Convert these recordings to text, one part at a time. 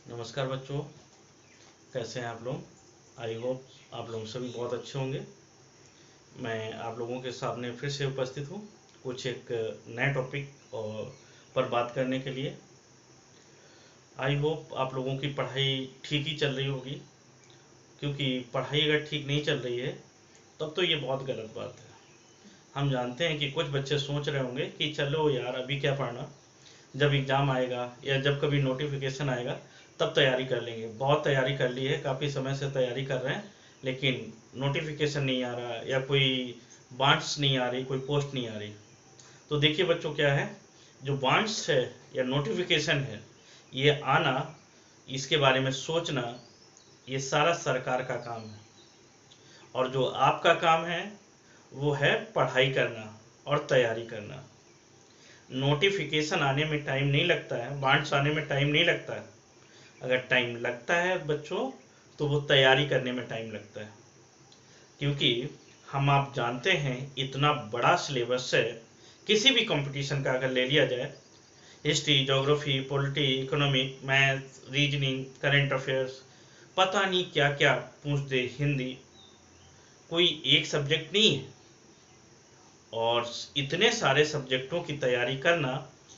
नमस्कार बच्चों, कैसे हैं आप लोग। आई होप आप लोग सभी बहुत अच्छे होंगे। मैं आप लोगों के सामने फिर से उपस्थित हूँ कुछ एक नए टॉपिक और पर बात करने के लिए। आई होप आप लोगों की पढ़ाई ठीक ही चल रही होगी, क्योंकि पढ़ाई अगर ठीक नहीं चल रही है तब तो ये बहुत गलत बात है। हम जानते हैं कि कुछ बच्चे सोच रहे होंगे कि चलो यार अभी क्या पढ़ना, जब एग्ज़ाम आएगा या जब कभी नोटिफिकेशन आएगा तब तैयारी कर लेंगे। बहुत तैयारी कर ली है, काफ़ी समय से तैयारी कर रहे हैं, लेकिन नोटिफिकेशन नहीं आ रहा या कोई वांट्स नहीं आ रही, कोई पोस्ट नहीं आ रही। तो देखिए बच्चों, क्या है, जो वांट्स है या नोटिफिकेशन है, ये आना, इसके बारे में सोचना, ये सारा सरकार का काम है। और जो आपका काम है वो है पढ़ाई करना और तैयारी करना। नोटिफिकेशन आने में टाइम नहीं लगता है, वांट्स आने में टाइम नहीं लगता है। अगर टाइम लगता है बच्चों, तो वो तैयारी करने में टाइम लगता है, क्योंकि हम आप जानते हैं इतना बड़ा सिलेबस है। किसी भी कंपटीशन का अगर ले लिया जाए, history, geography, polity, economic, math, reasoning, current affairs, पता नहीं क्या क्या पूछ दे, हिंदी, कोई एक सब्जेक्ट नहीं है। और इतने सारे सब्जेक्टों की तैयारी करना,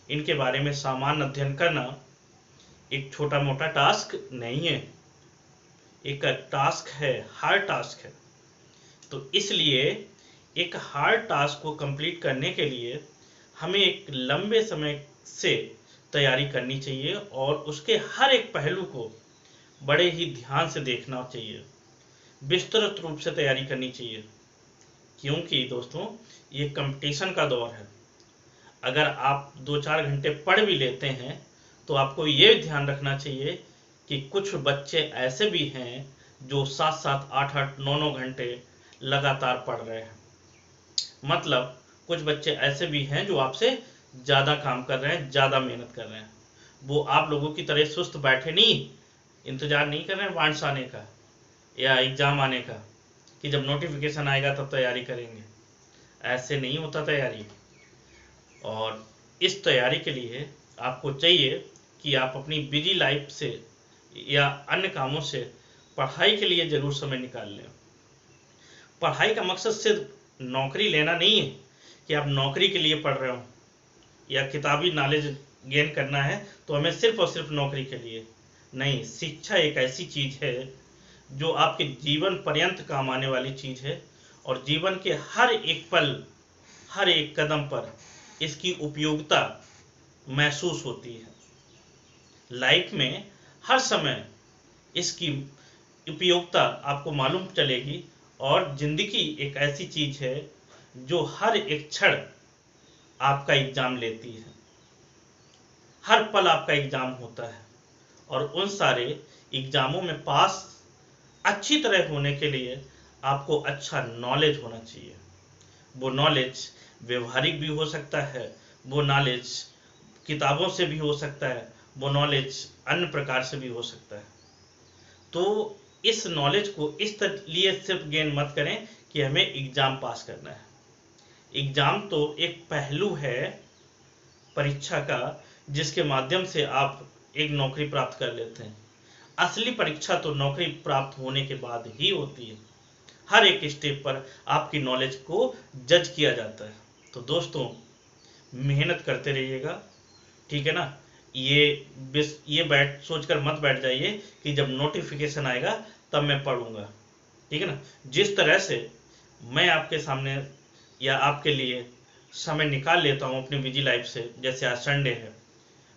इनके बारे में सामान्य अध्ययन करना एक छोटा मोटा टास्क नहीं है, एक टास्क है, हार्ड टास्क है। तो इसलिए एक हार्ड टास्क को कंप्लीट करने के लिए हमें एक लंबे समय से तैयारी करनी चाहिए और उसके हर एक पहलू को बड़े ही ध्यान से देखना चाहिए, विस्तृत रूप से तैयारी करनी चाहिए। क्योंकि दोस्तों, ये कंपटीशन का दौर है। अगर आप 2-4 घंटे पढ़ भी लेते हैं तो आपको ये ध्यान रखना चाहिए कि कुछ बच्चे ऐसे भी हैं जो 7-7, 8-8, 9-9 घंटे लगातार पढ़ रहे हैं। मतलब कुछ बच्चे ऐसे भी हैं जो आपसे ज़्यादा काम कर रहे हैं, ज़्यादा मेहनत कर रहे हैं। वो आप लोगों की तरह सुस्त बैठे नहीं, इंतजार नहीं कर रहे हैं वांट्स आने का या एग्ज़ाम आने का कि जब नोटिफिकेशन आएगा तब तैयारी करेंगे। ऐसे नहीं होता तैयारी। और इस तैयारी के लिए आपको चाहिए कि आप अपनी बिजी लाइफ से या अन्य कामों से पढ़ाई के लिए ज़रूर समय निकाल लें। पढ़ाई का मकसद सिर्फ नौकरी लेना नहीं है कि आप नौकरी के लिए पढ़ रहे हो या किताबी नॉलेज गेन करना है तो हमें सिर्फ और सिर्फ नौकरी के लिए नहीं। शिक्षा एक ऐसी चीज़ है जो आपके जीवन पर्यंत काम आने वाली चीज़ है, और जीवन के हर एक पल, हर एक कदम पर इसकी उपयोगिता महसूस होती है। लाइफ में हर समय इसकी उपयोगिता आपको मालूम चलेगी। और जिंदगी एक ऐसी चीज है जो हर एक क्षण आपका एग्जाम लेती है, हर पल आपका एग्जाम होता है। और उन सारे एग्जामों में पास अच्छी तरह होने के लिए आपको अच्छा नॉलेज होना चाहिए। वो नॉलेज व्यवहारिक भी हो सकता है, वो नॉलेज किताबों से भी हो सकता है, वो नॉलेज अन्य प्रकार से भी हो सकता है। तो इस नॉलेज को इस लिए सिर्फ गेन मत करें कि हमें एग्जाम पास करना है। एग्जाम तो एक पहलू है परीक्षा का, जिसके माध्यम से आप एक नौकरी प्राप्त कर लेते हैं। असली परीक्षा तो नौकरी प्राप्त होने के बाद ही होती है। हर एक स्टेप पर आपकी नॉलेज को जज किया जाता है। तो दोस्तों, मेहनत करते रहिएगा, ठीक है ना। ये बैठ सोचकर मत बैठ जाइए कि जब नोटिफिकेशन आएगा तब मैं पढ़ूंगा, ठीक है ना। जिस तरह से मैं आपके सामने या आपके लिए समय निकाल लेता हूँ अपनी बिजी लाइफ से, जैसे आज संडे है,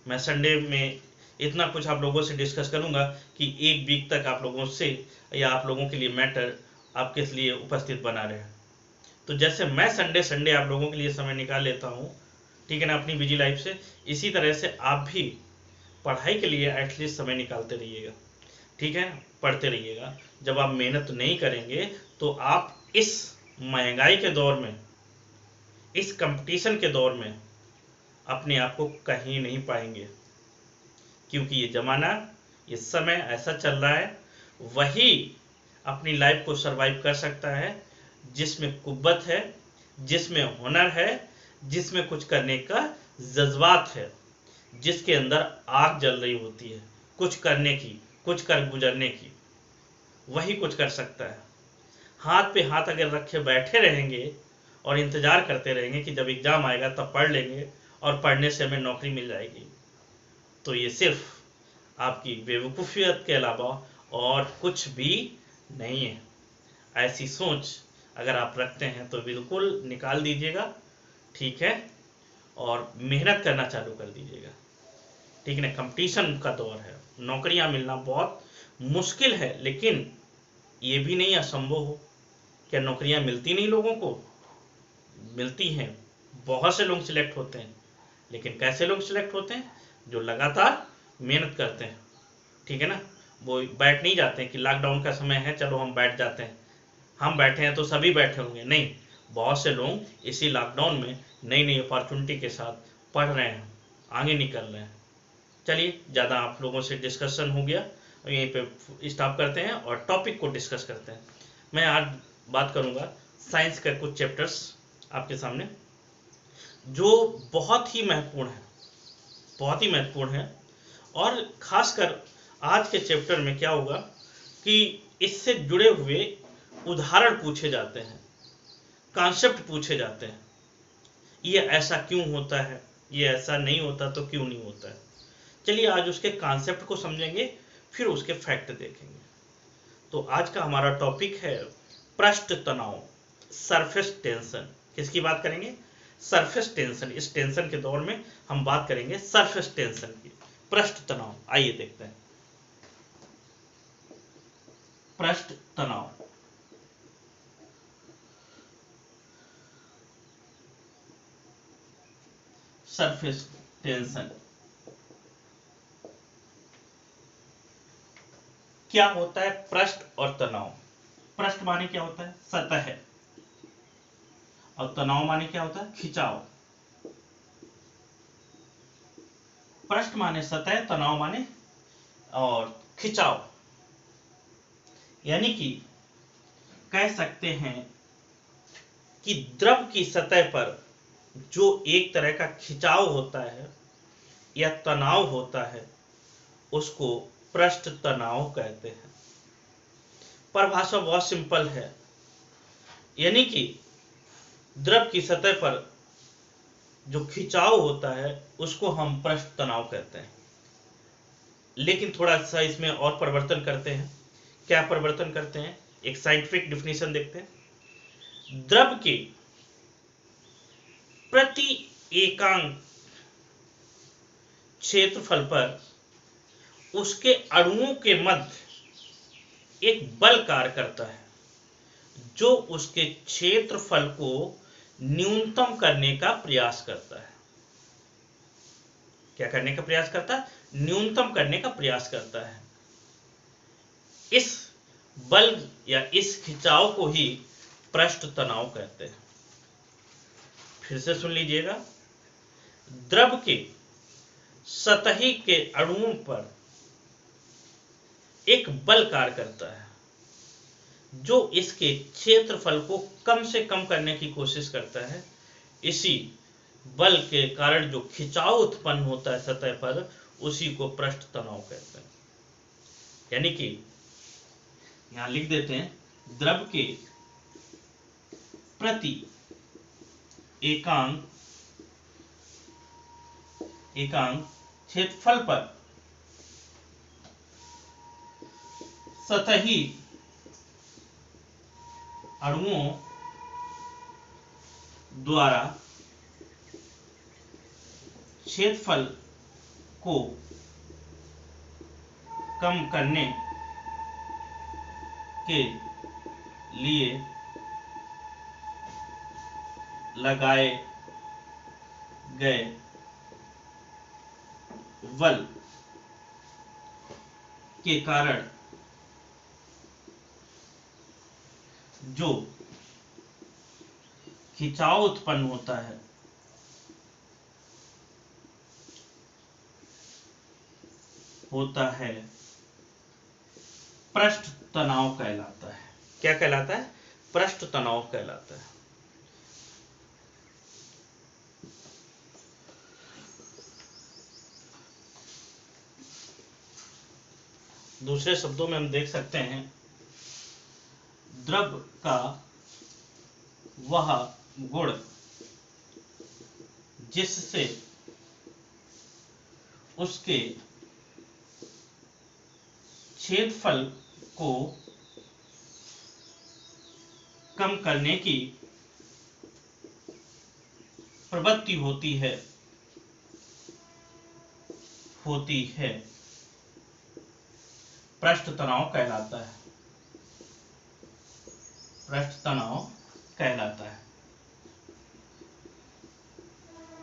मैं संडे में इतना कुछ आप लोगों से डिस्कस करूंगा कि एक वीक तक आप लोगों से या आप लोगों के लिए मैटर आपके लिए उपस्थित बना रहे। तो जैसे मैं संडे संडे आप लोगों के लिए समय निकाल लेता हूँ, ठीक है ना, अपनी बिजी लाइफ से, इसी तरह से आप भी पढ़ाई के लिए एटलीस्ट समय निकालते रहिएगा, ठीक है, पढ़ते रहिएगा। जब आप मेहनत नहीं करेंगे तो आप इस महंगाई के दौर में, इस कंपटीशन के दौर में अपने आप को कहीं नहीं पाएंगे। क्योंकि ये ज़माना, ये समय ऐसा चल रहा है, वही अपनी लाइफ को सरवाइव कर सकता है जिसमें कुव्वत है, जिसमें हुनर है, जिसमें कुछ करने का जज्बात है, जिसके अंदर आग जल रही होती है, कुछ करने की, कुछ कर गुजरने की, वही कुछ कर सकता है। हाथ पे हाथ अगर रखे बैठे रहेंगे और इंतजार करते रहेंगे कि जब एग्जाम आएगा तब पढ़ लेंगे और पढ़ने से हमें नौकरी मिल जाएगी, तो ये सिर्फ आपकी बेवकूफ़ियत के अलावा और कुछ भी नहीं है। ऐसी सोच अगर आप रखते हैं तो बिल्कुल निकाल दीजिएगा, ठीक है, और मेहनत करना चालू कर दीजिएगा, ठीक है ना। कंपटीशन का दौर है, नौकरियां मिलना बहुत मुश्किल है, लेकिन ये भी नहीं असंभव हो। क्या नौकरियां मिलती नहीं लोगों को? मिलती हैं, बहुत से लोग सिलेक्ट होते हैं, लेकिन कैसे लोग सिलेक्ट होते हैं? जो लगातार मेहनत करते हैं, ठीक है ना। वो बैठ नहीं जाते हैं कि लॉकडाउन का समय है चलो हम बैठ जाते हैं, हम बैठे हैं तो सभी बैठे होंगे, नहीं। बहुत से लोग इसी लॉकडाउन में नई नई अपॉर्चुनिटी के साथ पढ़ रहे हैं, आगे निकल रहे हैं। चलिए, ज़्यादा आप लोगों से डिस्कशन हो गया, यहीं पे स्टॉप करते हैं और टॉपिक को डिस्कस करते हैं। मैं आज बात करूंगा साइंस के कुछ चैप्टर्स आपके सामने, जो बहुत ही महत्वपूर्ण है, बहुत ही महत्वपूर्ण है। और खासकर आज के चैप्टर में क्या होगा कि इससे जुड़े हुए उदाहरण पूछे जाते हैं, कॉन्सेप्ट पूछे जाते हैं। ये ऐसा क्यों होता है, ये ऐसा नहीं होता तो क्यों नहीं होता है। चलिए आज उसके कॉन्सेप्ट को समझेंगे, फिर उसके फैक्ट देखेंगे। तो आज का हमारा टॉपिक है पृष्ठ तनाव, सरफेस टेंशन। किसकी बात करेंगे? Surface tension. इस टेंशन के दौर में हम बात करेंगे सरफेस टेंशन की, पृष्ठ तनाव। आइए देखते हैं पृष्ठ तनाव। सरफेस टेंशन क्या होता है? पृष्ठ और तनाव। पृष्ठ माने क्या होता है? सतह। और तनाव माने क्या होता है? खिंचाव। पृष्ठ माने सतह, तनाव माने और खिंचाव। यानी कि कह सकते हैं कि द्रव की सतह पर जो एक तरह का खिंचाव होता है या तनाव होता है, उसको पृष्ठ तनाव कहते हैं। परिभाषा बहुत सिंपल है, यानी कि द्रव की सतह पर जो खिंचाव होता है उसको हम पृष्ठ तनाव कहते हैं। लेकिन थोड़ा सा इसमें और परिवर्तन करते हैं। क्या परिवर्तन करते हैं? एक साइंटिफिक डिफिनेशन देखते हैं। द्रव के प्रति एकांक क्षेत्रफल पर उसके अणुओं के मध्य एक बल कार्य करता है, जो उसके क्षेत्रफल को न्यूनतम करने का प्रयास करता है। क्या करने का प्रयास करता है? न्यूनतम करने का प्रयास करता है। इस बल या इस खिंचाव को ही पृष्ठ तनाव कहते हैं। फिर से सुन लीजिएगा। द्रव के सतही के अणुओं पर एक बल कार्य करता है, जो इसके क्षेत्रफल को कम से कम करने की कोशिश करता है। इसी बल के कारण जो खिंचाव उत्पन्न होता है सतह पर, उसी को पृष्ठ तनाव कहते हैं। यानी कि यहां लिख देते हैं, द्रव के प्रति एकांक क्षेत्रफल पर सतही अणुओं द्वारा क्षेत्रफल को कम करने के लिए लगाए गए बल के कारण जो खिंचाव उत्पन्न होता है, पृष्ठ तनाव कहलाता है। क्या कहलाता है? पृष्ठ तनाव कहलाता है। दूसरे शब्दों में हम देख सकते हैं द्रव का वह गुण जिससे उसके क्षेत्रफल को कम करने की प्रवृत्ति होती है पृष्ठ तनाव कहलाता है। पृष्ठ तनाव कहलाता है।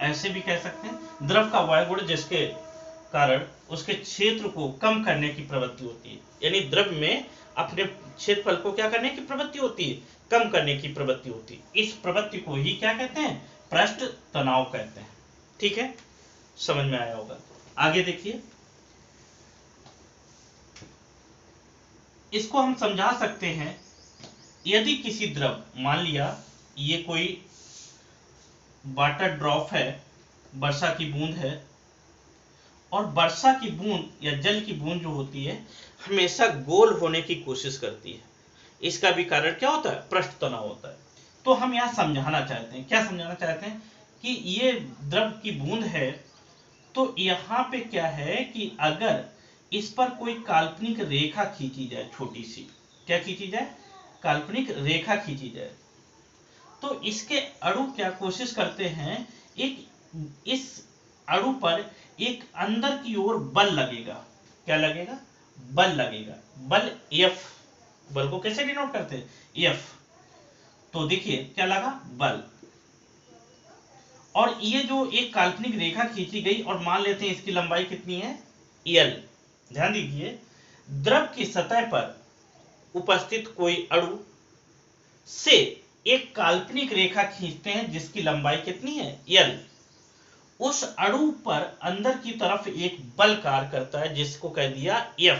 ऐसे भी कह सकते हैं द्रव का वह गुण जिसके कारण उसके क्षेत्र को कम करने की प्रवृत्ति होती है, यानी द्रव में अपने क्षेत्रफल को क्या करने की प्रवृत्ति होती है, कम करने की प्रवृत्ति होती है। इस प्रवृत्ति को ही क्या कहते हैं, पृष्ठ तनाव कहते हैं। ठीक है, समझ में आया होगा। आगे देखिए, इसको हम समझा सकते हैं, यदि किसी द्रव, मान लिया ये कोई वाटर ड्रॉप है, वर्षा की बूंद है, और वर्षा की बूंद या जल की बूंद जो होती है हमेशा गोल होने की कोशिश करती है। इसका भी कारण क्या होता है, पृष्ठ तनाव होता है। तो हम यहाँ समझाना चाहते हैं, क्या समझाना चाहते हैं कि ये द्रव की बूंद है, तो यहाँ पे क्या है कि अगर इस पर कोई काल्पनिक रेखा खींची जाए, छोटी सी, क्या खींची जाए, काल्पनिक रेखा खींची जाए, तो इसके अणु क्या कोशिश करते हैं, इस अणु पर एक अंदर की ओर बल लगेगा। क्या लगेगा, बल लगेगा। बल F, बल को कैसे डिनोट करते हैं, F। तो देखिए क्या लगा, बल। और ये जो एक काल्पनिक रेखा खींची गई, और मान लेते हैं इसकी लंबाई कितनी है, L। ध्यान दीजिए, द्रव की सतह पर उपस्थित कोई अणु से एक काल्पनिक रेखा खींचते हैं जिसकी लंबाई कितनी है, L। उस अणु पर अंदर की तरफ एक बल कार्य करता है जिसको कह दिया F।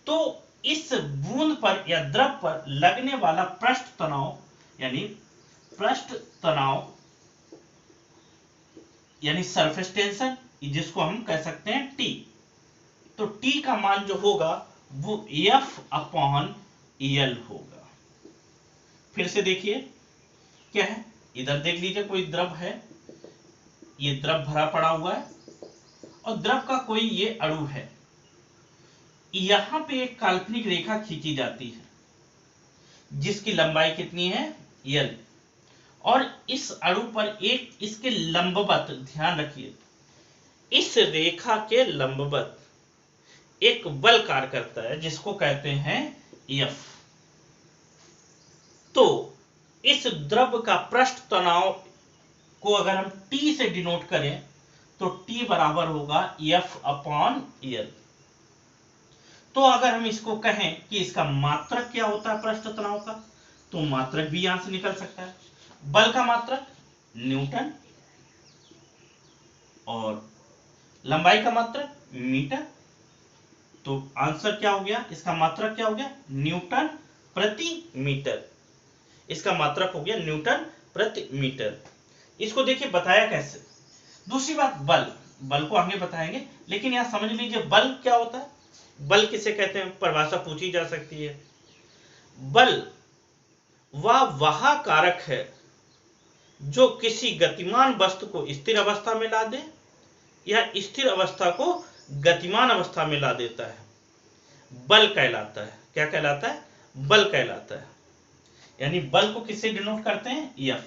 तो इस बूंद पर या द्रव पर लगने वाला पृष्ठ तनाव यानी सरफेस टेंशन, जिसको हम कह सकते हैं T। तो T का मान जो होगा वो F/L होगा। फिर से देखिए क्या है, इधर देख लीजिए कोई द्रव है, ये द्रव भरा पड़ा हुआ है, और द्रव का कोई ये अणु है, यहां पे एक काल्पनिक रेखा खींची जाती है जिसकी लंबाई कितनी है, L। और इस अणु पर एक इसके लंबवत, ध्यान रखिए, इस रेखा के लंबवत एक बल कार्य करता है जिसको कहते हैं F। तो इस द्रव का पृष्ठ तनाव को अगर हम T से डिनोट करें तो T बराबर होगा F/L। तो अगर हम इसको कहें कि इसका मात्रक क्या होता है पृष्ठ तनाव का, तो मात्रक भी यहां से निकल सकता है। बल का मात्रक न्यूटन, और लंबाई का मात्रक मीटर। तो आंसर क्या हो गया, इसका मात्रक क्या हो गया, न्यूटन प्रति मीटर। इसका मात्रक हो गया न्यूटन प्रति मीटर। इसको देखिए बताया कैसे। दूसरी बात, बल को आगे बताएंगे, लेकिन यहां समझ लीजिए बल क्या होता है। बल किसे कहते हैं, परिभाषा पूछी जा सकती है। बल वह कारक है जो किसी गतिमान वस्तु को स्थिर अवस्था में ला दे या स्थिर अवस्था को गतिमान अवस्था में ला देता है, बल कहलाता है। क्या कहलाता है, बल कहलाता है। यानी बल को किससे डिनोट करते हैं, F।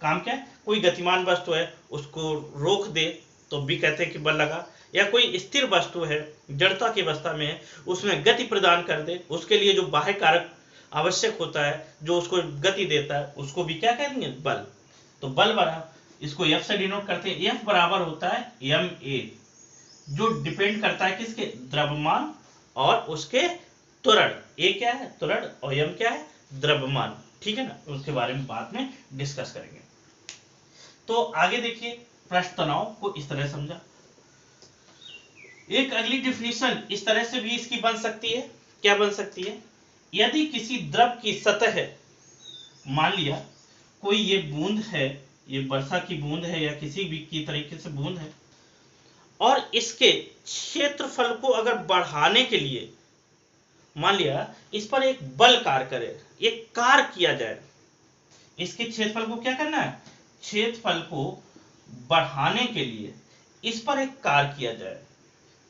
काम क्या है, कोई गतिमान वस्तु है उसको रोक दे तो भी कहते हैं कि बल लगा, या कोई स्थिर वस्तु है जड़ता की अवस्था में है उसमें गति प्रदान कर दे, उसके लिए जो बाह्य कारक आवश्यक होता है जो उसको गति देता है उसको भी क्या कहेंगे, बल। तो बल बराबर, इसको F से डिनोट करते हैं। F बराबर होता है ma, जो डिपेंड करता है किसके, द्रव्यमान और उसके त्वरण। A क्या है, त्वरण, और m क्या है, द्रव्यमान। ठीक है ना, उसके बारे में बाद में डिस्कस करेंगे। तो आगे देखिए, पृष्ठ तनाव को इस तरह समझा। एक अगली डिफिनीशन इस तरह से भी इसकी बन सकती है। क्या बन सकती है, यदि किसी द्रव की सतह, मान लिया कोई ये बूंद है, ये वर्षा की बूंद है या किसी भी की तरीके से बूंद है, और इसके क्षेत्रफल को अगर बढ़ाने के लिए मान लिया इस पर एक बल कार्य करे, एक कार्य किया जाए, इसके क्षेत्रफल को क्या करना है, क्षेत्रफल को बढ़ाने के लिए इस पर एक कार्य किया जाए।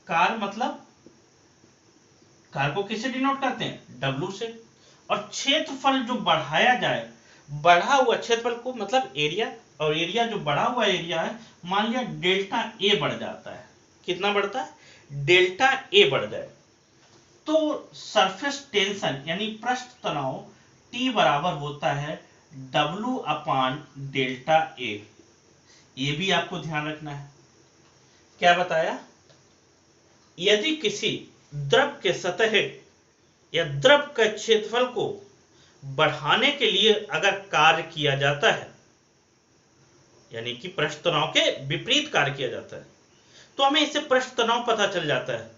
कार्य मतलब कार्य को किससे डिनोट करते हैं, W से। और क्षेत्रफल जो बढ़ाया जाए, बढ़ा हुआ क्षेत्रफल को मतलब एरिया, और एरिया जो बढ़ा हुआ एरिया है, मान लिया डेल्टा ए बढ़ जाता है। कितना बढ़ता है, डेल्टा ए बढ़ जाए तो सरफेस टेंशन यानी पृष्ठ तनाव T बराबर होता है W अपान डेल्टा ए। ये भी आपको ध्यान रखना है। क्या बताया, यदि किसी द्रव के सतह या द्रव के क्षेत्रफल को बढ़ाने के लिए अगर कार्य किया जाता है, यानी कि पृष्ठ तनाव के विपरीत कार्य किया जाता है, तो हमें इससे पृष्ठ तनाव पता चल जाता है।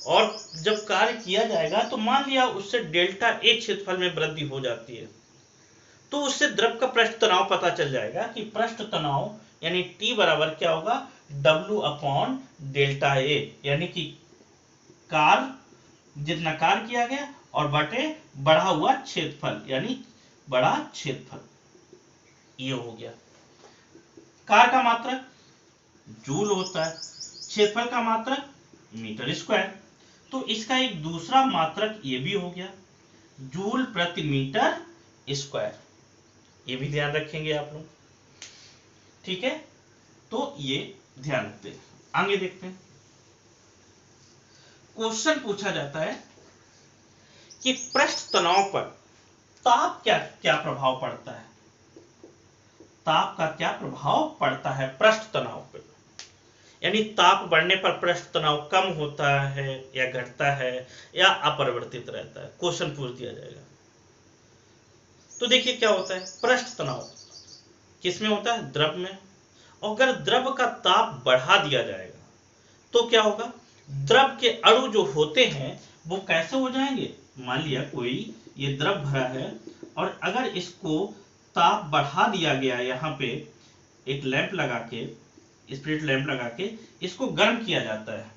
और जब कार्य किया जाएगा तो मान लिया उससे डेल्टा ए क्षेत्रफल में वृद्धि हो जाती है, तो उससे द्रव का पृष्ठ तनाव पता चल जाएगा कि पृष्ठ तनाव यानी T बराबर क्या होगा, W अपॉन डेल्टा ए, यानी कि कार्य जितना कार्य किया गया और बटे बढ़ा हुआ क्षेत्रफल यानी बड़ा क्षेत्रफल। ये हो गया। कार्य का मात्रक जूल होता है, क्षेत्रफल का मात्रक मीटर स्क्वायर, तो इसका एक दूसरा मात्रक ये भी हो गया, जूल प्रति मीटर स्क्वायर। ये भी ध्यान रखेंगे आप लोग, ठीक है। तो ये ध्यान रखते हैं। आगे देखते हैं। क्वेश्चन पूछा जाता है कि पृष्ठ तनाव पर ताप क्या क्या प्रभाव पड़ता है, ताप का क्या प्रभाव पड़ता है पृष्ठ तनाव पर, यानी ताप बढ़ने पर पृष्ठ तनाव कम होता है या घटता है या अपरिवर्तित रहता है। क्वेश्चन पूछ दिया जाएगा। तो देखिए क्या होता है, पृष्ठ तनाव किसमें होता है, द्रव में। अगर द्रव का ताप बढ़ा दिया जाएगा तो क्या होगा, द्रव के अणु जो होते हैं वो कैसे हो जाएंगे। मान लिया कोई ये द्रव भरा है और अगर इसको ताप बढ़ा दिया गया, यहाँ पे एक लैंप लगा के, स्पिरिट लैंप लगा के इसको गर्म किया जाता है,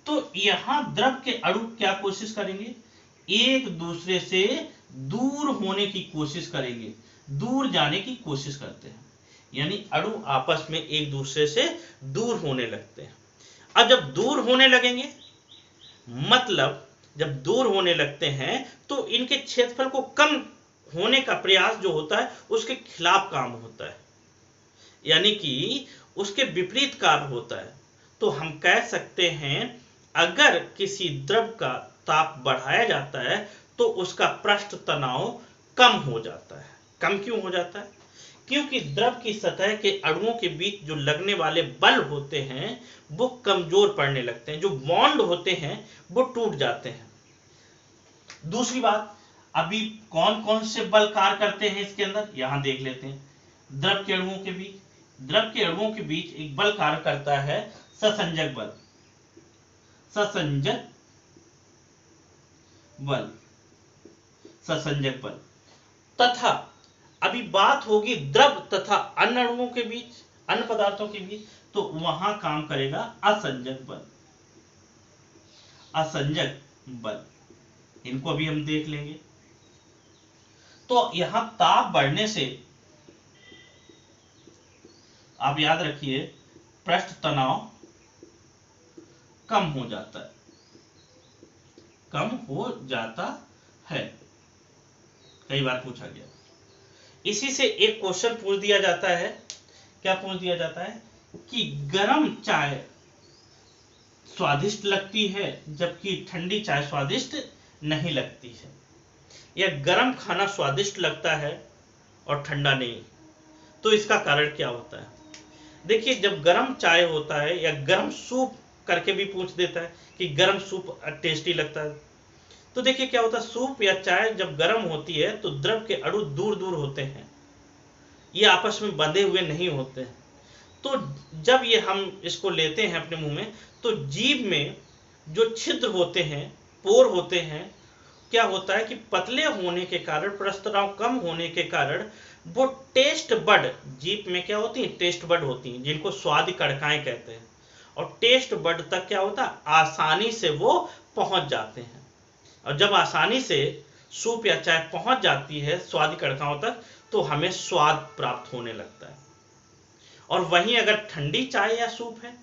तो यहाँ द्रव के अणु क्या कोशिश करेंगे, एक दूसरे से दूर होने की कोशिश करेंगे, दूर जाने की कोशिश करते हैं, यानी अणु आपस में एक दूसरे से दूर होने लगते हैं। अब जब दूर होने लगेंगे, मतलब जब दूर होने लगते हैं तो इनके क्षेत्रफल को कम होने का प्रयास जो होता है उसके खिलाफ काम होता है, यानी कि उसके विपरीत कार्य होता है। तो हम कह सकते हैं अगर किसी द्रव का ताप बढ़ाया जाता है तो उसका पृष्ठ तनाव कम हो जाता है। कम क्यों हो जाता है, क्योंकि द्रव की सतह के अणुओं के बीच जो लगने वाले बल होते हैं वो कमजोर पड़ने लगते हैं, जो बॉन्ड होते हैं वो टूट जाते हैं। दूसरी बात, अभी कौन कौन से बल कार्य करते हैं इसके अंदर, यहां देख लेते हैं। द्रव के अणुओं के बीच, द्रव के अणुओं के बीच एक बल कार्य करता है ससंजक बल, ससंजक बल, ससंजक बल। तथा अभी बात होगी द्रव तथा अन्य अणुओं के बीच, अन्य पदार्थों के बीच, तो वहां काम करेगा असंजक बल, असंजक बल। इनको अभी हम देख लेंगे। तो यहां ताप बढ़ने से आप याद रखिए पृष्ठ तनाव कम हो जाता है, कम हो जाता है, कई बार पूछा गया। इसी से एक क्वेश्चन पूछ दिया जाता है, क्या पूछ दिया जाता है कि गर्म चाय स्वादिष्ट लगती है जबकि ठंडी चाय स्वादिष्ट नहीं लगती है, या गर्म खाना स्वादिष्ट लगता है और ठंडा नहीं, तो इसका कारण क्या होता है। देखिए जब गर्म चाय होता है या गर्म सूप करके भी पूछ देता है कि गर्म सूप टेस्टी लगता है, तो देखिए क्या होता है, सूप या चाय जब गर्म होती है तो द्रव के अणु दूर दूर होते हैं, ये आपस में बंधे हुए नहीं होते हैं। तो जब ये हम इसको लेते हैं अपने मुंह में, तो जीभ में जो छिद्र होते हैं, पोर होते हैं, क्या होता है कि पतले होने के कारण, पृष्ठ तनाव कम होने के कारण वो टेस्ट बड जीभ में क्या होती है, टेस्ट बड होती हैं, जिनको स्वाद कड़काएं कहते हैं, और टेस्ट बड तक क्या होता है, आसानी से वो पहुंच जाते हैं। और जब आसानी से सूप या चाय पहुंच जाती है स्वादी कड़काओं तक, तो हमें स्वाद प्राप्त होने लगता है। और वहीं अगर ठंडी चाय या सूप है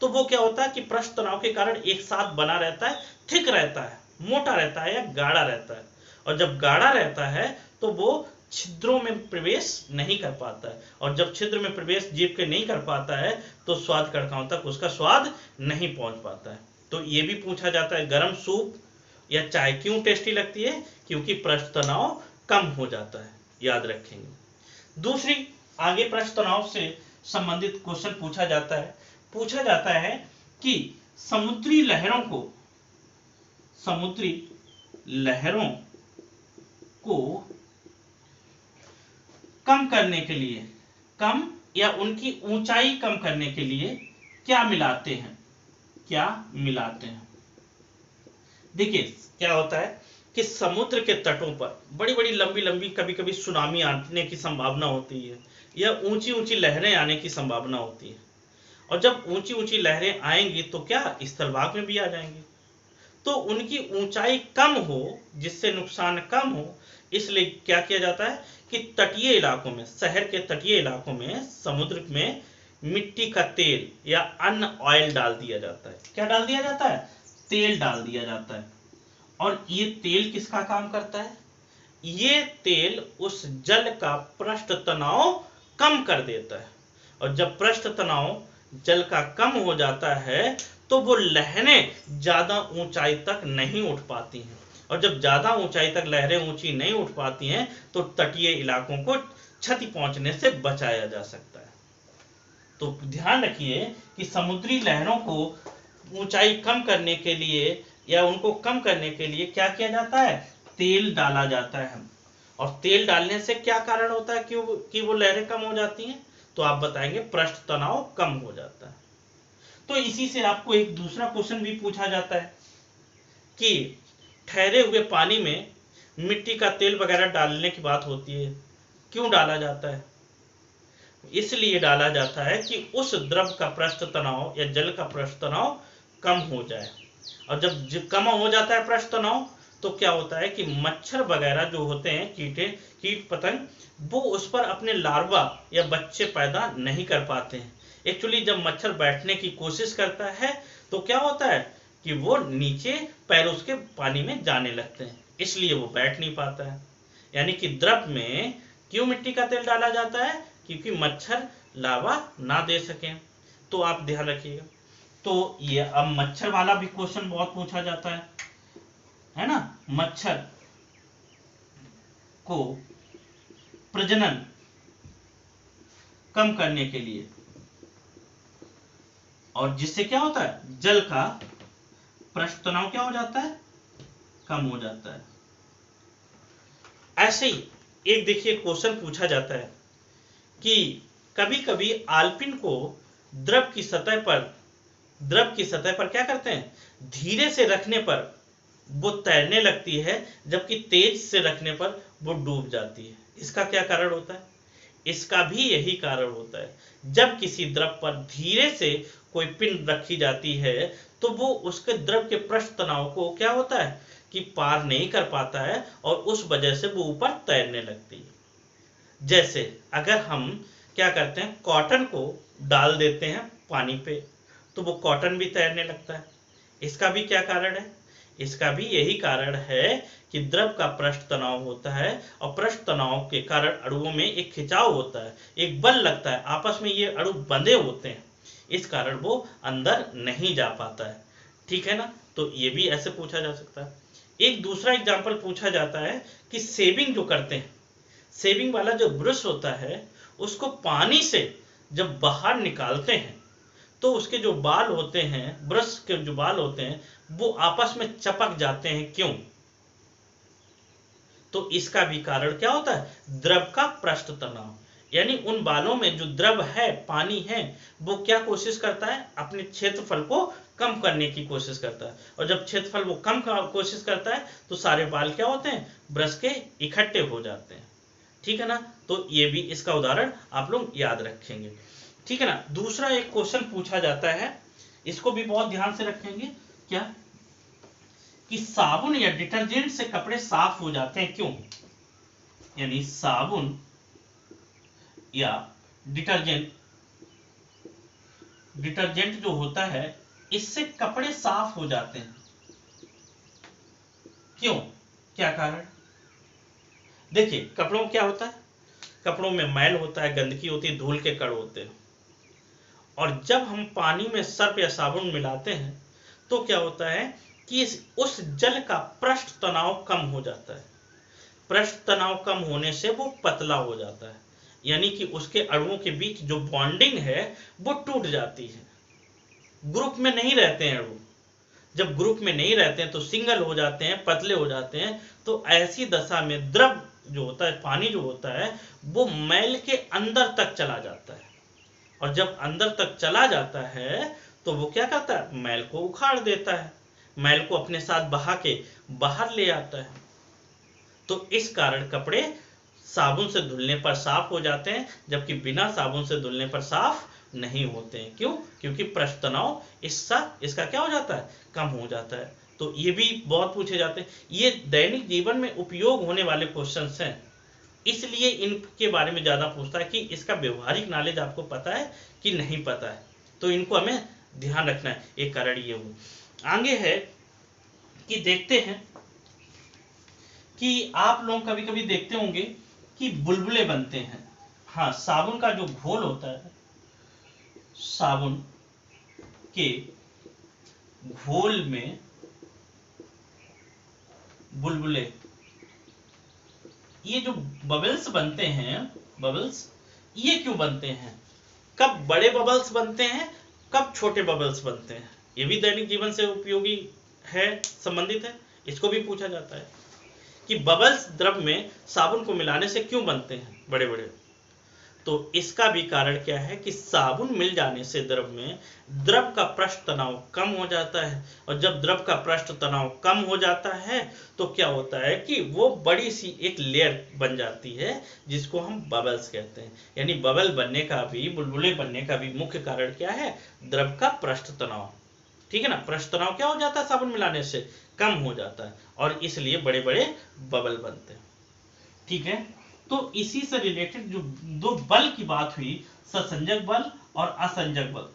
तो वो क्या होता है कि पृष्ठ तनाव के कारण एक साथ बना रहता है, थिक रहता है, मोटा रहता है या गाढ़ा रहता है। और जब गाढ़ा रहता है तो वो छिद्रों में प्रवेश नहीं कर पाता है, और जब छिद्र में प्रवेश जीभ के नहीं कर पाता है तो स्वाद कड़काओं तक उसका स्वाद नहीं पहुंच पाता है। तो ये भी पूछा जाता है, गर्म सूप या चाय क्यों टेस्टी लगती है, क्योंकि पृष्ठ तनाव कम हो जाता है, याद रखेंगे। दूसरी आगे पृष्ठ तनाव से संबंधित क्वेश्चन पूछा जाता है कि समुद्री लहरों को कम करने के लिए, कम या उनकी ऊंचाई कम करने के लिए क्या मिलाते हैं। देखिए क्या होता है कि समुद्र के तटों पर बड़ी बड़ी लंबी लंबी कभी कभी सुनामी आने की संभावना होती है, या ऊंची ऊंची लहरें आने की संभावना होती है। और जब ऊंची ऊंची लहरें आएंगी तो क्या स्थलभाग में भी आ जाएंगी, तो उनकी ऊंचाई कम हो, जिससे नुकसान कम हो, इसलिए क्या किया जाता है कि तटीय इलाकों में, शहर के तटीय इलाकों में, समुद्र में मिट्टी का तेल या अन्य ऑयल डाल दिया जाता है। क्या डाल दिया जाता है, तेल डाल दिया जाता है। और ये तेल किसका काम करता है, ये तेल उस जल का पृष्ठ तनाव कम कर देता है। और जब पृष्ठ तनाव जल का कम हो जाता है तो वो लहरें ज्यादा ऊंचाई तक नहीं उठ पाती हैं, और जब ज्यादा ऊंचाई तक लहरें ऊंची नहीं उठ पाती हैं तो तटीय इलाकों को क्षति पहुंचने से बचाया जा सकता है। तो ध्यान रखिए कि समुद्री लहरों को ऊंचाई कम करने के लिए या उनको कम करने के लिए क्या किया जाता है, तेल डाला जाता है। और तेल डालने से क्या कारण होता है कि वो लहरें कम हो जाती हैं, तो आप बताएंगे पृष्ठ तनाव कम हो जाता है। तो इसी से आपको एक दूसरा क्वेश्चन भी पूछा जाता है कि ठहरे हुए पानी में मिट्टी का तेल वगैरह डालने की बात होती है, क्यों डाला जाता है। इसलिए डाला जाता है कि उस द्रव का पृष्ठ तनाव या जल का पृष्ठ तनाव कम हो जाए। और जब कम हो जाता है पृष्ठ तनाव तो क्या होता है कि मच्छर वगैरह जो होते हैं, कीट पतंग, वो उस पर अपने लार्वा या बच्चे पैदा नहीं कर पाते हैं। एक्चुअली जब मच्छर बैठने की कोशिश करता है तो क्या होता है कि वो नीचे पैर उसके पानी में जाने लगते हैं, इसलिए वो बैठ नहीं पाता है। यानी कि द्रव में क्यों मिट्टी का तेल डाला जाता है, क्योंकि मच्छर लार्वा ना दे सके। तो आप ध्यान रखिएगा। तो ये अब मच्छर वाला भी क्वेश्चन बहुत पूछा जाता है ना। मच्छर को प्रजनन कम करने के लिए, और जिससे क्या होता है, जल का पृष्ठ तनाव क्या हो जाता है, कम हो जाता है। ऐसे ही एक देखिए क्वेश्चन पूछा जाता है कि कभी कभी आल्पिन को द्रव की सतह पर क्या करते हैं, धीरे से रखने पर वो तैरने लगती है, जबकि तेज से रखने पर वो डूब जाती है। इसका क्या कारण होता है, इसका भी यही कारण होता है, जब किसी द्रव पर धीरे से कोई पिंड रखी जाती है तो वो उसके द्रव के पृष्ठ तनाव को क्या होता है कि पार नहीं कर पाता है, और उस वजह से वो ऊपर तैरने लगती है। जैसे अगर हम क्या करते हैं, कॉटन को डाल देते हैं पानी पे तो वो कॉटन भी तैरने लगता है। इसका भी क्या कारण है, इसका भी यही कारण है कि द्रव का पृष्ठ तनाव होता है, और पृष्ठ तनाव के कारण अणुओं में एक खिंचाव होता है, एक बल लगता है, आपस में ये अणु बंधे होते हैं, इस कारण वो अंदर नहीं जा पाता है। ठीक है ना। तो ये भी ऐसे पूछा जा सकता है। एक दूसरा एग्जाम्पल पूछा जाता है कि सेविंग जो करते हैं, सेविंग वाला जो ब्रश होता है उसको पानी से जब बाहर निकालते हैं तो उसके जो बाल होते हैं, ब्रश के जो बाल होते हैं, वो आपस में चिपक जाते हैं। क्यों, तो इसका भी कारण क्या होता है, द्रव का पृष्ठ तनाव। यानी उन बालों में जो द्रव है, पानी है, वो क्या कोशिश करता है, अपने क्षेत्रफल को कम करने की कोशिश करता है, और जब क्षेत्रफल वो कम कोशिश करता है तो सारे बाल क्या होते हैं, ब्रश के इकट्ठे हो जाते हैं। ठीक है ना। तो ये भी इसका उदाहरण आप लोग याद रखेंगे। ठीक है ना। दूसरा एक क्वेश्चन पूछा जाता है इसको भी बहुत ध्यान से रखेंगे क्या कि साबुन या डिटर्जेंट से कपड़े साफ हो जाते हैं, क्यों? यानी साबुन या डिटर्जेंट जो होता है इससे कपड़े साफ हो जाते हैं, क्यों? क्या कारण? देखिए कपड़ों में क्या होता है, कपड़ों में मैल होता है, गंदगी होती है, धूल के कण होते हैं, और जब हम पानी में सर्फ या साबुन मिलाते हैं तो क्या होता है कि उस जल का पृष्ठ तनाव कम हो जाता है। पृष्ठ तनाव कम होने से वो पतला हो जाता है, यानी कि उसके अणुओं के बीच जो बॉन्डिंग है वो टूट जाती है। ग्रुप में नहीं रहते हैं अणु, जब ग्रुप में नहीं रहते हैं तो सिंगल हो जाते हैं, पतले हो जाते हैं। तो ऐसी दशा में द्रव जो होता है, पानी जो होता है, वो मैल के अंदर तक चला जाता है, और जब अंदर तक चला जाता है तो वो क्या करता है, मैल को उखाड़ देता है, मैल को अपने साथ बहा के बाहर ले आता है। तो इस कारण कपड़े साबुन से धुलने पर साफ हो जाते हैं, जबकि बिना साबुन से धुलने पर साफ नहीं होते हैं। क्यों? क्योंकि पृष्ठ तनाव इसका क्या हो जाता है, कम हो जाता है। तो ये भी बहुत पूछे जाते हैं, ये दैनिक जीवन में उपयोग होने वाले क्वेश्चंस हैं, इसलिए इनके बारे में ज्यादा पूछता है कि इसका व्यवहारिक नॉलेज आपको पता है कि नहीं पता है, तो इनको हमें ध्यान रखना है। एक कारण ये हो। आगे है कि देखते हैं कि आप लोग कभी कभी देखते होंगे कि बुलबुले बनते हैं। हाँ, साबुन का जो घोल होता है, साबुन के घोल में बुलबुले, ये जो बबल्स बनते हैं, बबल्स ये क्यों बनते हैं? कब बड़े बबल्स बनते हैं, कब छोटे बबल्स बनते हैं? ये भी दैनिक जीवन से उपयोगी है, संबंधित है। इसको भी पूछा जाता है कि बबल्स द्रव में साबुन को मिलाने से क्यों बनते हैं बड़े बड़े? तो इसका भी कारण क्या है कि साबुन मिल जाने से द्रव में द्रव का पृष्ठ तनाव कम हो जाता है, और जब द्रव का पृष्ठ तनाव कम हो जाता है तो क्या होता है कि वो बड़ी सी एक लेयर बन जाती है जिसको हम बबल्स कहते हैं। यानी बबल बनने का भी, बुलबुले बनने का भी मुख्य कारण क्या है, द्रव का पृष्ठ तनाव। ठीक है ना, पृष्ठ तनाव क्या हो जाता है, साबुन मिलाने से कम हो जाता है, और इसलिए बड़े बड़े बबल बनते हैं। ठीक है, तो इसी से रिलेटेड जो दो बल की बात हुई, ससंजक बल और असंजक बल,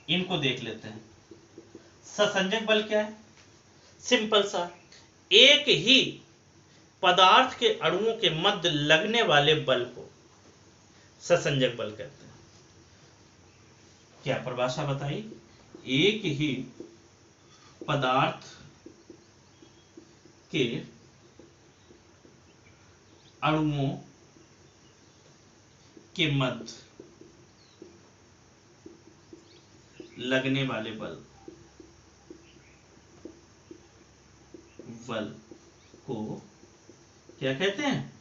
इनको देख लेते हैं। ससंजक बल क्या है? सिंपल सा, एक ही पदार्थ के अणुओं के मध्य लगने वाले बल को ससंजक बल कहते हैं। क्या परिभाषा बताई? एक ही पदार्थ के अणुओं के मध्य लगने वाले बल को क्या कहते हैं?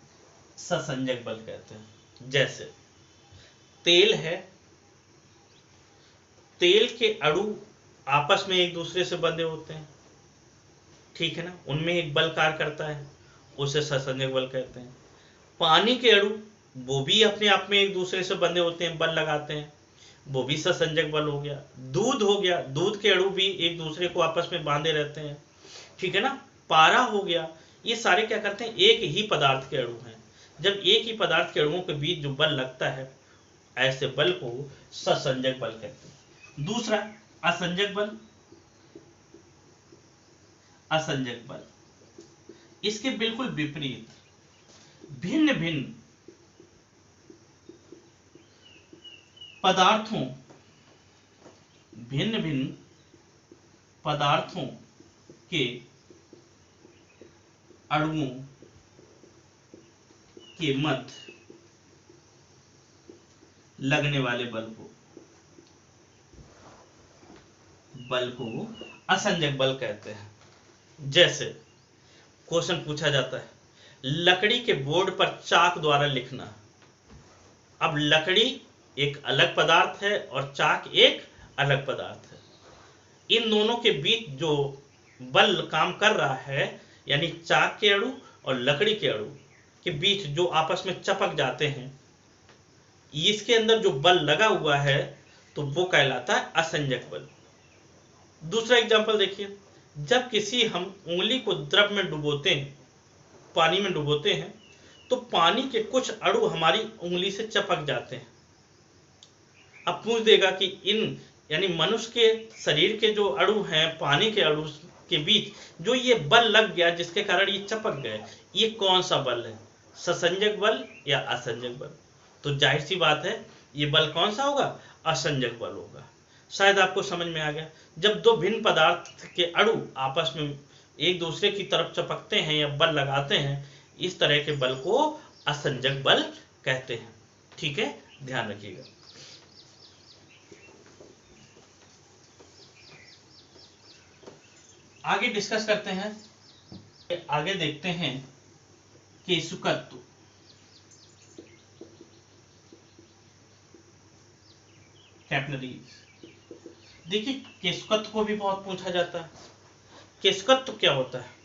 ससंजक बल कहते हैं। जैसे तेल है, तेल के अणु आपस में एक दूसरे से बंधे होते हैं, ठीक है ना, उनमें एक बल कार्य करता है, उसे ससंजक बल कहते हैं। पानी के अणु वो भी अपने आप में एक दूसरे से बंधे होते हैं, बल लगाते हैं, वो भी ससंजक बल हो गया। दूध हो गया, दूध के अणु भी एक दूसरे को आपस में बांधे रहते हैं, ठीक है ना। पारा हो गया, ये सारे क्या करते हैं, एक ही पदार्थ के अणु हैं। जब एक ही पदार्थ के अणुओं के बीच जो बल लगता है, ऐसे बल को ससंजक बल कहते हैं। दूसरा असंजक बल। असंजक बल इसके बिल्कुल विपरीत, भिन्न भिन्न पदार्थों, भिन्न भिन्न पदार्थों के अणुओं के मध्य लगने वाले बल को असंजक बल कहते हैं। जैसे क्वेश्चन पूछा जाता है, लकड़ी के बोर्ड पर चाक द्वारा लिखना। अब लकड़ी एक अलग पदार्थ है और चाक एक अलग पदार्थ है, इन दोनों के बीच जो बल काम कर रहा है, यानी चाक के अणु और लकड़ी के अणु के बीच जो आपस में चपक जाते हैं, इसके अंदर जो बल लगा हुआ है, तो वो कहलाता है असंजक बल। दूसरा एग्जांपल देखिए, जब किसी हम उंगली को द्रव में डुबोते हैं, पानी में डुबोते हैं, तो पानी के कुछ अणु हमारी उंगली से चपक जाते हैं। अब पूछ देगा कि इन यानी मनुष्य के शरीर के जो अणु हैं, पानी के अणु के बीच जो ये बल लग गया जिसके कारण ये चपक गए, ये कौन सा बल है, ससंजक बल या असंजक बल? तो जाहिर सी बात है ये बल कौन सा होगा, असंजक बल होगा। शायद आपको समझ में आ गया। जब दो भिन्न पदार्थ के अणु आपस में एक दूसरे की तरफ चपकते हैं या बल लगाते हैं, इस तरह के बल को असंजक बल कहते हैं। ठीक है, ध्यान रखिएगा। आगे डिस्कस करते हैं, आगे देखते हैं केशुकत्व। कैपिलरीज। देखिए केशुकत्व को भी बहुत पूछा जाता है। केशुकत्व क्या होता है?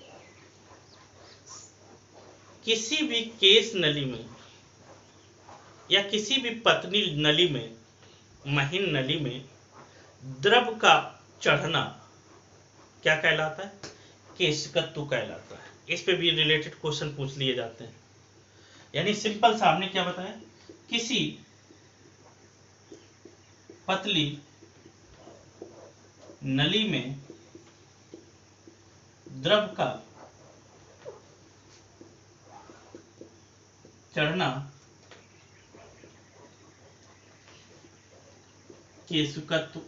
किसी भी केश नली में या किसी भी पतली नली में, महीन नली में द्रव का चढ़ना क्या कहलाता है? केशुकत्व कहलाता है। इस पे भी रिलेटेड क्वेश्चन पूछ लिए जाते हैं। यानी सिंपल सामने क्या बताया, किसी पतली नली में द्रव का चढ़ना केशुकत्व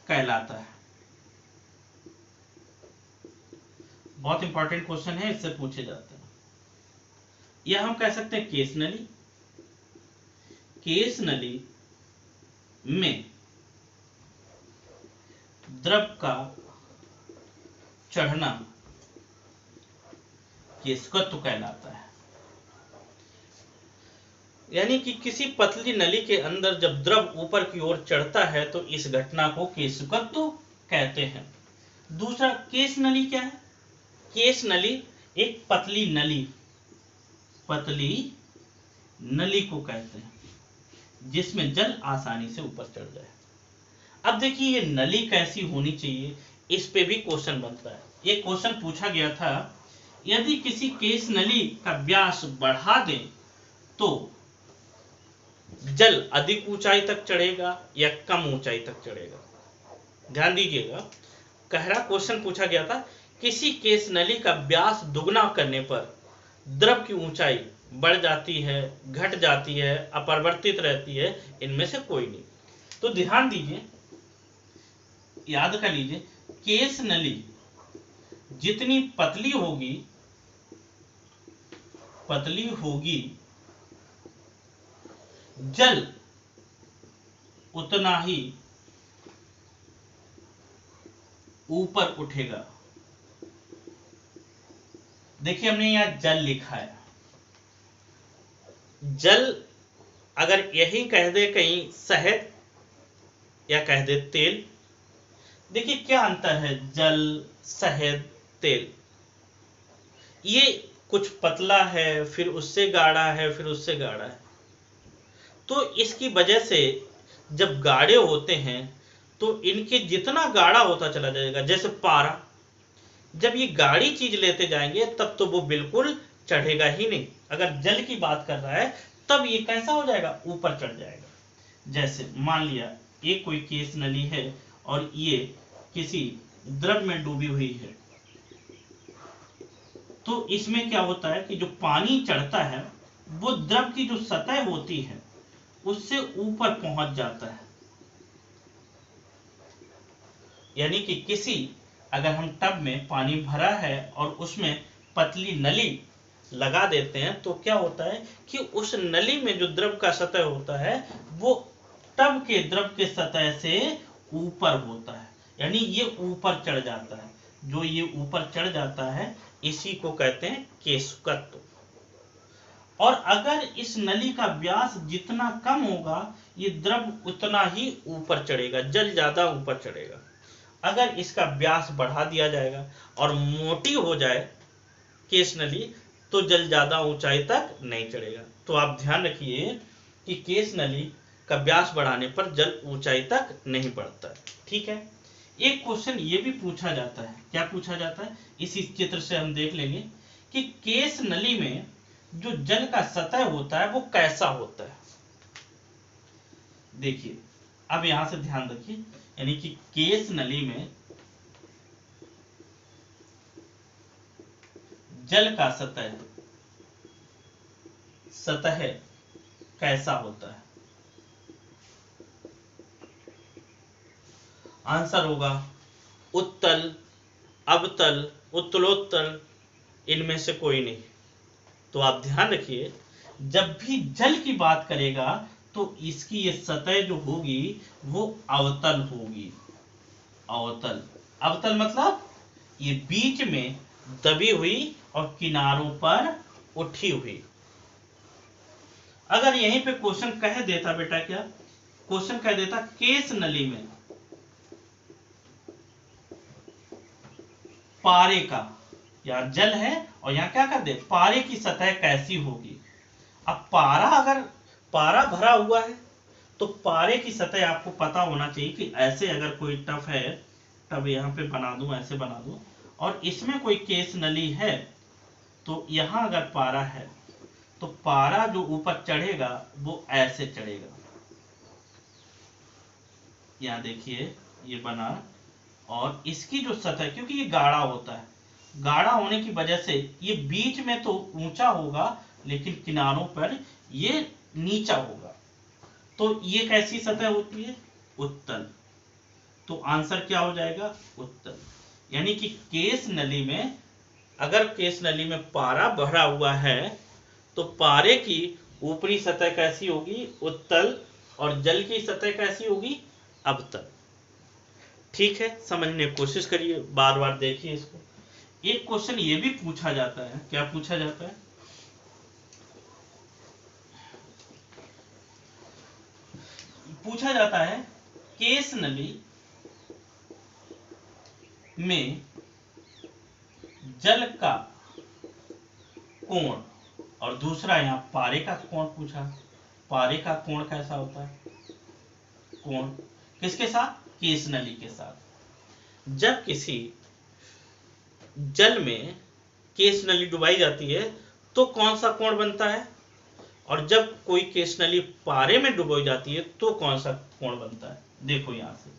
कहलाता है। बहुत इंपॉर्टेंट क्वेश्चन है, इससे पूछे जाते हैं। या हम कह सकते हैं केश नली। केश नली में द्रव का चढ़ना केशुकत्व कहलाता है। यानी कि किसी पतली नली के अंदर जब द्रव ऊपर की ओर चढ़ता है तो इस घटना को केशुकत्व कहते हैं। दूसरा केश नली क्या है? केश नली एक पतली नली को कहते हैं जिसमें जल आसानी से ऊपर चढ़ जाए। अब देखिए ये नली कैसी होनी चाहिए, इस पे भी क्वेश्चन बनता है। ये क्वेश्चन पूछा गया था, यदि किसी केश नली का व्यास बढ़ा दें तो जल अधिक ऊंचाई तक चढ़ेगा या कम ऊंचाई तक चढ़ेगा? ध्यान दीजिएगा, गहरा क्वेश्चन पूछा गया था। किसी केश नली का व्यास दुगना करने पर द्रव की ऊंचाई बढ़ जाती है, घट जाती है, अपरिवर्तित रहती है, इनमें से कोई नहीं। तो ध्यान दीजिए, याद कर लीजिए, केश नली जितनी पतली होगी जल उतना ही ऊपर उठेगा। देखिए हमने यहां जल लिखा है। जल अगर यही कह दे कहीं शहद या कह दे तेल, देखिए क्या अंतर है जल, शहद, तेल। ये कुछ पतला है, फिर उससे गाढ़ा है, फिर उससे गाढ़ा है। तो इसकी वजह से जब गाढ़े होते हैं तो इनके जितना गाढ़ा होता चला जाएगा, जैसे पारा, जब ये गाढ़ी चीज लेते जाएंगे तब तो वो बिल्कुल चढ़ेगा ही नहीं। अगर जल की बात कर रहा है तब ये कैसा हो जाएगा, ऊपर चढ़ जाएगा। जैसे मान लिया ये कोई केश नली है और ये किसी द्रव में डूबी हुई है, तो इसमें क्या होता है कि जो पानी चढ़ता है वो द्रव की जो सतह होती है उससे ऊपर पहुंच जाता है। यानी कि किसी अगर हम टब में पानी भरा है और उसमें पतली नली लगा देते हैं तो क्या होता है कि उस नली में जो द्रव का सतह होता है वो टब के द्रव के सतह से ऊपर होता है, यानी ये ऊपर चढ़ जाता है। जो ये ऊपर चढ़ जाता है इसी को कहते हैं केशुकत्व। और अगर इस नली का व्यास जितना कम होगा ये द्रव उतना ही ऊपर चढ़ेगा, जल ज्यादा ऊपर चढ़ेगा। अगर इसका व्यास बढ़ा दिया जाएगा और मोटी हो जाए केश नली तो जल ज्यादा ऊंचाई तक नहीं चढ़ेगा। तो आप ध्यान रखिए कि केश नली का व्यास बढ़ाने पर जल ऊंचाई तक नहीं बढ़ता। ठीक है, एक क्वेश्चन ये भी पूछा जाता है, क्या पूछा जाता है, इसी चित्र से हम देख लेंगे कि केस नली में जो जल का सतह होता है वो कैसा होता है। देखिए अब यहां से ध्यान रखिए, यानी कि केस नली में जल का सतह कैसा होता है। आंसर होगा उत्तल, अवतल, उत्तलोत्तल, इनमें से कोई नहीं। तो आप ध्यान रखिए, जब भी जल की बात करेगा तो इसकी ये सतह जो होगी वो अवतल होगी। अवतल, अवतल मतलब ये बीच में दबी हुई और किनारों पर उठी हुई। अगर यहीं पे क्वेश्चन कह देता बेटा, क्या क्वेश्चन कह देता केस नली में पारे का, यहां जल है और यहां क्या कर दे, पारे की सतह कैसी होगी। अब पारा, अगर पारा भरा हुआ है तो पारे की सतह आपको पता होना चाहिए कि ऐसे अगर कोई टब है, टब यहां पे बना दूं, ऐसे बना दूं, और इसमें कोई केस नली है, तो यहां अगर पारा है तो पारा जो ऊपर चढ़ेगा वो ऐसे चढ़ेगा। यहां देखिए ये बना, और इसकी जो सतह, क्योंकि ये गाढ़ा होता है, गाढ़ा होने की वजह से ये बीच में तो ऊंचा होगा लेकिन किनारों पर ये नीचा होगा। तो ये कैसी सतह होती है, उत्तल। तो आंसर क्या हो जाएगा, उत्तल। यानी कि केस नली में, अगर केस नली में पारा भरा हुआ है तो पारे की ऊपरी सतह कैसी होगी, उत्तल, और जल की सतह कैसी होगी, अवतल। ठीक है, समझने की कोशिश करिए, बार बार देखिए इसको। एक क्वेश्चन ये भी पूछा जाता है, क्या पूछा जाता है, पूछा जाता है केस नली में जल का कोण, और दूसरा यहां पारे का कोण पूछा, पारे का कोण कैसा होता है, कोण किसके साथ, केस नली के साथ। जब किसी जल में केस नली डुबाई जाती है तो कौन सा कोण बनता है, और जब कोई केस नली पारे में डुबोई जाती है तो कौन सा कोण बनता है। देखो यहां से,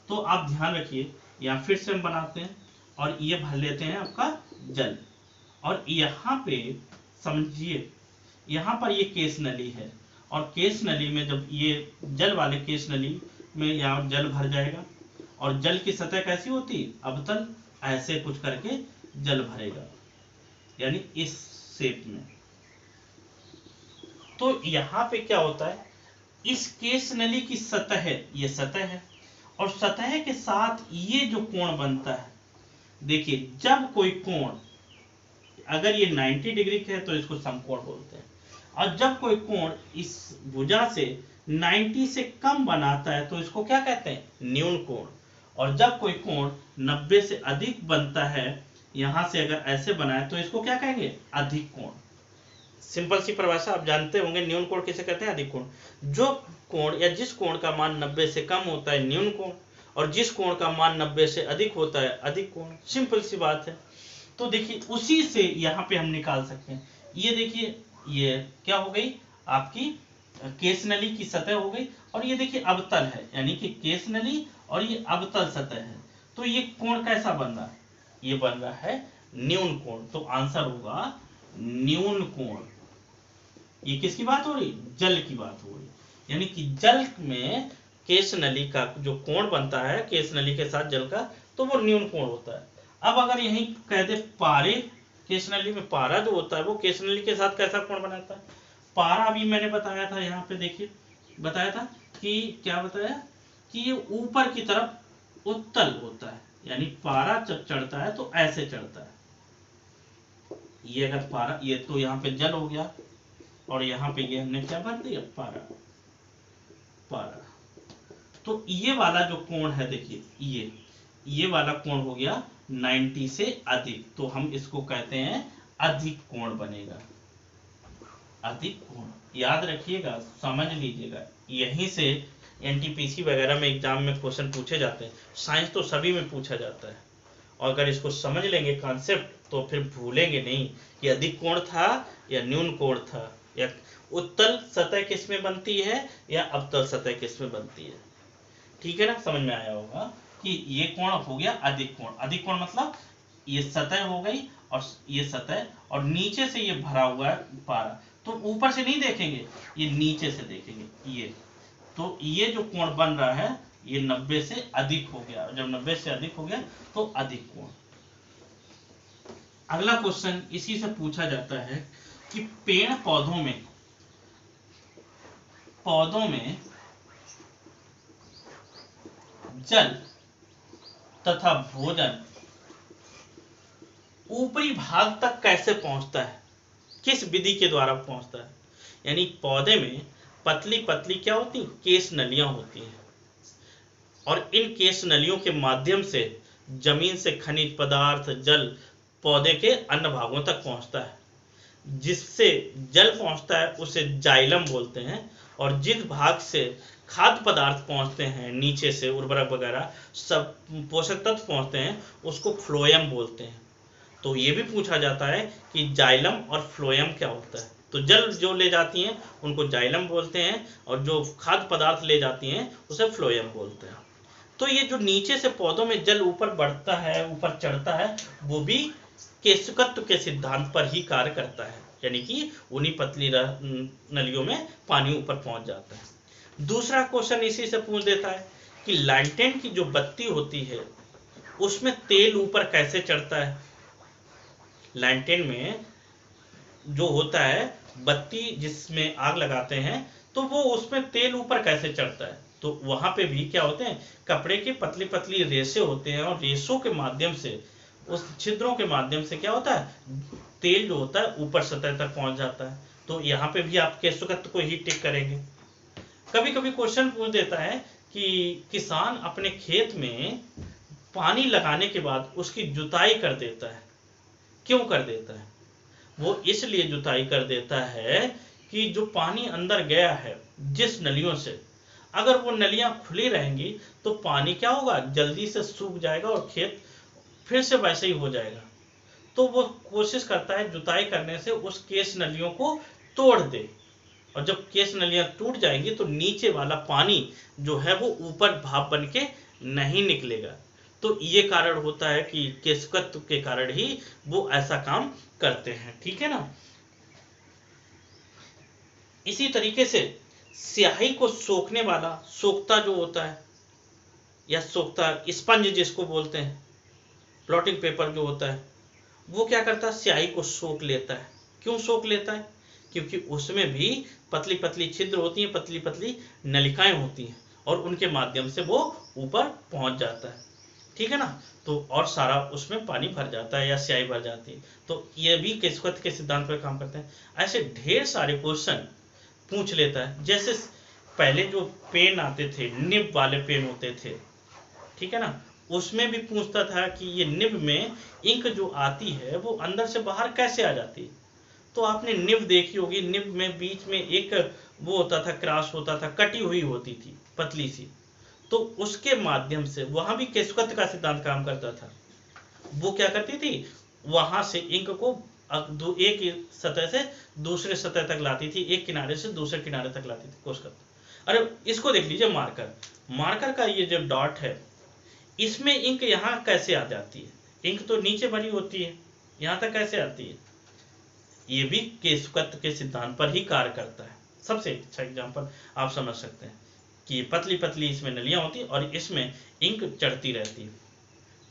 तो आप ध्यान रखिए, यहां फिर से हम बनाते हैं और ये भर लेते हैं आपका जल, और यहां पे समझिए, यहां पर ये केस नली है, और केस नली में जब ये जल वाले केस नली में यहाँ जल भर जाएगा, और जल की सतह कैसी होती, अवतल, ऐसे कुछ करके जल भरेगा, यानी इस शेप में। तो यहां पे क्या होता है, इस केस नली की सतह है, ये सतह है, और सतह के साथ ये जो कोण बनता है, देखिए जब कोई कोण, अगर ये 90 डिग्री का है तो इसको समकोण बोलते हैं, और जब कोई कोण इस भुजा से 90 से कम बनाता है तो इसको क्या कहते हैं, न्यून कोण, और जब कोई कोण 90 से अधिक बनता है, यहां से अगर ऐसे बनाए तो इसको क्या कहेंगे, अधिक कोण। सिंपल सी परिभाषा आप जानते होंगे, न्यून कोण किसे कहते हैं, अधिक कोण। जो कोण या जिस कोण का मान 90 से कम होता है न्यून कोण, और जिस कोण का मान 90 से अधिक होता है अधिक कोण। सिंपल सी बात है। तो देखिए उसी से यहाँ पे हम निकाल सकते हैं, ये देखिए ये क्या हो गई आपकी केस नली की सतह हो गई, और ये देखिए अवतल है, यानी कि केस नली और ये अवतल सतह है। तो ये कोण कैसा बन रहा है, ये बन रहा है न्यून कोण। तो आंसर होगा न्यून कोण। ये किसकी बात हो रही, जल की बात हो रही, यानी कि जल में केस नली का जो कोण बनता है केस नली के साथ जल का, तो वो न्यून कोण होता है। अब अगर यही कह दे पारे, केस नली में पारा जो होता है वो केस नली के साथ कैसा कोण बनाता है, पारा अभी मैंने बताया था, यहाँ पे देखिए बताया था कि क्या बताया कि ये ऊपर की तरफ उत्तल होता है, यानी पारा जब चढ़ता है तो ऐसे चढ़ता है। ये अगर पारा, ये तो यहाँ पे जल हो गया, और यहाँ पे ये हमने क्या भर दिया, पारा, पारा। तो ये वाला जो कोण है देखिए, ये वाला कोण हो गया 90 से अधिक, तो हम इसको कहते हैं अधिक कोण बनेगा, अधिक कोण। याद रखिएगा, समझ लीजिएगा, यहीं से एनटीपीसी वगैरह में एग्जाम में क्वेश्चन पूछे जाते हैं। साइंस तो सभी में पूछा जाता है, और अगर इसको समझ लेंगे कॉन्सेप्ट तो फिर भूलेंगे नहीं कि अधिक कोण था या न्यून कोण था, या उत्तल सतह किस में बनती है या अवतल सतह किस में बनती है। ठीक है ना, समझ में आया होगा कि ये कोण हो गया अधिक कोण। अधिक कोण मतलब ये सतह हो गई और ये सतह, और नीचे से ये भरा हुआ है पारा, तो ऊपर से नहीं देखेंगे, ये नीचे से देखेंगे ये, तो ये जो कोण बन रहा है ये 90 से अधिक हो गया। जब 90 से अधिक हो गया तो अधिक कोण। अगला क्वेश्चन इसी से पूछा जाता है कि पेड़ पौधों में जल तथा भोजन ऊपरी भाग तक कैसे पहुंचता है, किस विधि के द्वारा पहुंचता है। यानी पौधे में पतली पतली क्या होती, केश नलियां होती हैं, और इन केश नलियों के माध्यम से जमीन से खनिज पदार्थ जल पौधे के अन्य भागों तक पहुंचता है। जिससे जल पहुंचता है उसे जाइलम बोलते हैं, और जिस भाग से खाद्य पदार्थ पहुंचते हैं नीचे से उर्वरक वगैरह सब पोषक तत्व पहुंचते हैं उसको फ्लोएम बोलते हैं। तो ये भी पूछा जाता है कि जाइलम और फ्लोएम क्या होता है। तो जल जो ले जाती हैं उनको जाइलम बोलते हैं, और जो खाद्य पदार्थ ले जाती हैं उसे फ्लोएम बोलते हैं। तो ये जो नीचे से पौधों में जल ऊपर बढ़ता है, ऊपर चढ़ता है, वो भी केशकत्व के सिद्धांत पर ही कार्य करता है, यानी कि उन्हीं पतली नलियों में पानी ऊपर पहुंच जाता है। दूसरा क्वेश्चन इसी से पूछ देता है कि लैंटेन की जो बत्ती होती है उसमें तेल ऊपर कैसे चढ़ता है। लैंटेन में जो होता है बत्ती जिसमें आग लगाते हैं तो वो उसमें तेल ऊपर कैसे चढ़ता है। तो वहां पे भी क्या होते हैं, कपड़े के पतली पतली रेशे होते हैं, और रेशों के माध्यम से उस छिद्रों के माध्यम से क्या होता है, तेल जो होता है ऊपर सतह तक पहुंच जाता है। तो यहाँ पे भी आप केशकत्व को ही टिक करेंगे। कभी कभी क्वेश्चन पूछ देता है कि किसान अपने खेत में पानी लगाने के बाद उसकी जुताई कर देता है, क्यों कर देता है। वो इसलिए जुताई कर देता है कि जो पानी अंदर गया है जिस नलियों से, अगर वो नलियां खुली रहेंगी तो पानी क्या होगा, जल्दी से सूख जाएगा और खेत फिर से वैसे ही हो जाएगा। तो वो कोशिश करता है जुताई करने से उस केश नलियों को तोड़ दे, और जब केश नलियां टूट जाएंगी तो नीचे वाला पानी जो है वो ऊपर भाप बन के नहीं निकलेगा। तो ये कारण होता है कि केशकत्व के कारण ही वो ऐसा काम करते हैं। ठीक है ना। इसी तरीके से स्याही को सोखने वाला सोखता जो होता है, या सोखता स्पंज जिसको बोलते हैं, ब्लॉटिंग पेपर जो होता है, वो क्या करता है, स्याही को सोख लेता है। क्यों सोख लेता है, क्योंकि उसमें भी पतली पतली छिद्र होती हैं, पतली पतली नलिकाएं होती हैं, और उनके माध्यम से वो ऊपर पहुंच जाता है। ठीक है ना। तो और सारा उसमें पानी भर जाता है या स्याही भर जाती है। तो ये भी केशकत्व के सिद्धांत पर काम करते हैं। ऐसे ढेर सारे क्वेश्चन पूछ लेता है। जैसे पहले जो पेन आते थे, निब वाले पेन होते थे, ठीक है ना, उसमें भी पूछता था कि ये निब में इंक जो आती है वो अंदर से बाहर कैसे आ जाती है। तो आपने निब देखी होगी, निब में बीच में एक वो होता था, क्रॉस होता था, कटी हुई होती थी पतली सी, तो उसके माध्यम से वहां भी केशकत्व का सिद्धांत काम करता था। वो क्या करती थी, वहां से इंक को एक सतह से दूसरे सतह तक लाती थी, एक किनारे से दूसरे किनारे तक लाती थी केशकत्व। अरे इसको देख लीजिए, मार्कर का ये जो डॉट है इसमें इंक यहाँ कैसे आ जाती है। इंक तो नीचे भरी होती है, यहाँ तक कैसे आती है। ये भी केशकत्व के सिद्धांत पर ही कार्य करता है। सबसे अच्छा एग्जांपल आप समझ सकते हैं कि पतली पतली इसमें नलियां होती है और इसमें इंक चढ़ती रहती है।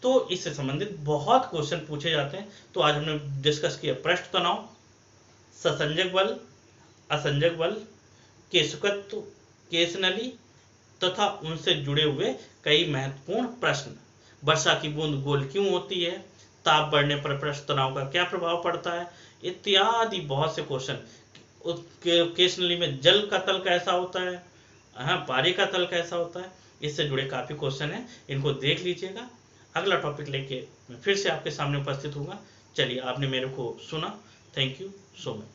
तो इससे संबंधित बहुत क्वेश्चन पूछे जाते हैं। तो आज हमने डिस्कस किया पृष्ठ तनाव, ससंजक बल, असंजक बल, केशकत्व, केश नली तथा उनसे जुड़े हुए कई महत्वपूर्ण प्रश्न। वर्षा की बूंद गोल क्यों होती है, ताप बढ़ने पर पृष्ठ तनाव का क्या प्रभाव पड़ता है, इत्यादि बहुत से क्वेश्चन। केश नली में जल का तल कैसा होता है, पारे का तल कैसा होता है, इससे जुड़े काफी क्वेश्चन हैं, इनको देख लीजिएगा। अगला टॉपिक लेके मैं फिर से आपके सामने उपस्थित होऊंगा। चलिए, आपने मेरे को सुना, थैंक यू सो मच।